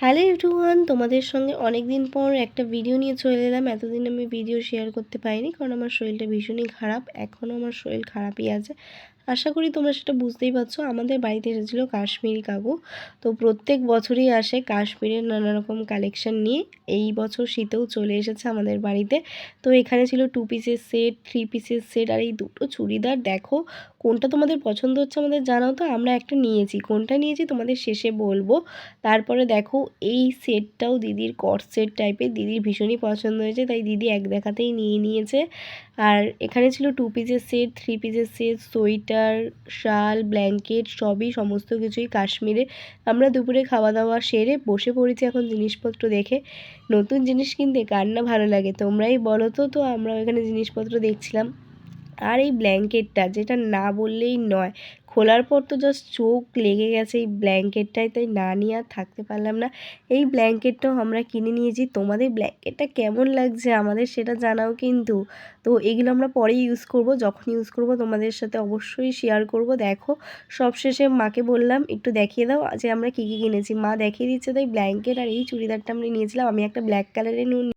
Hello everyone, তোমাদের সঙ্গে অনেক দিন পর একটা ভিডিও নিয়ে চলে এলাম। এতদিন আমি ভিডিও শেয়ার করতে পারিনি কারণ আমার শরীরটা ভীষণই খারাপ। এখনও আমার শরীর খারাপই আছে। আশা করি তোমরা সেটা বুঝতেই পারছো। আমাদের বাড়িতে এসেছিলো কাশ্মীরি কাকু। তো প্রত্যেক বছরই আসে কাশ্মীরের নানা রকম কালেকশান নিয়ে। এই বছর শীতেও চলে এসেছে আমাদের বাড়িতে। তো এখানে ছিল 2 পিসের সেট, 3 পিসের সেট আর এই দুটো চুড়িদার। দেখো কোনটা তোমাদের পছন্দ হচ্ছে আমাদের জানাও তো। আমরা একটা নিয়েছি, কোনটা নিয়েছি তোমাদের শেষে বলবো। তারপরে দেখো এই সেটটাও দিদির কট সেট টাইপের, দিদির ভীষণই পছন্দ হয়েছে, তাই দিদি এক দেখাতেই নিয়ে নিয়েছে। আর এখানে ছিল 2 পিসের সেট, 3 পিসের সেট, সোয়েটার, শাল, ব্ল্যাঙ্কেট সবই সমস্ত কিছুই কাশ্মীরে। আমরা দুপুরে খাওয়া দাওয়া সেরে বসে পড়েছি এখন জিনিসপত্র দেখে। নতুন জিনিস কিনতে কার না ভালো লাগে, তোমরাই বলো তো। তো আমরা এখানে জিনিসপত্র দেখছিলাম। আর এই ব্ল্যাঙ্কেটটা যেটা না বললেই নয়, খোলার পর তো জাস্ট চোখ লেগে গেছে এই ব্ল্যাঙ্কেটটায়, তাই না নিয়ে আর থাকতে পারলাম না। এই ব্ল্যাঙ্কেটটাও আমরা কিনে নিয়েছি। তোমাদের ব্ল্যাঙ্কেটটা কেমন লাগছে আমাদের সেটা জানাও কিন্তু। তো এগুলো আমরা পরে ইউজ করব, যখন ইউজ করব তোমাদের সাথে অবশ্যই শেয়ার করব। দেখো সবশেষে মাকে বললাম একটু দেখিয়ে দাও যে আমরা কী কী কিনেছি। মা দেখিয়ে দিচ্ছে। তাই ব্ল্যাঙ্কেট আর এই চুড়িদারটা আমরা নিয়েছিলাম। আমি একটা ব্ল্যাক কালারের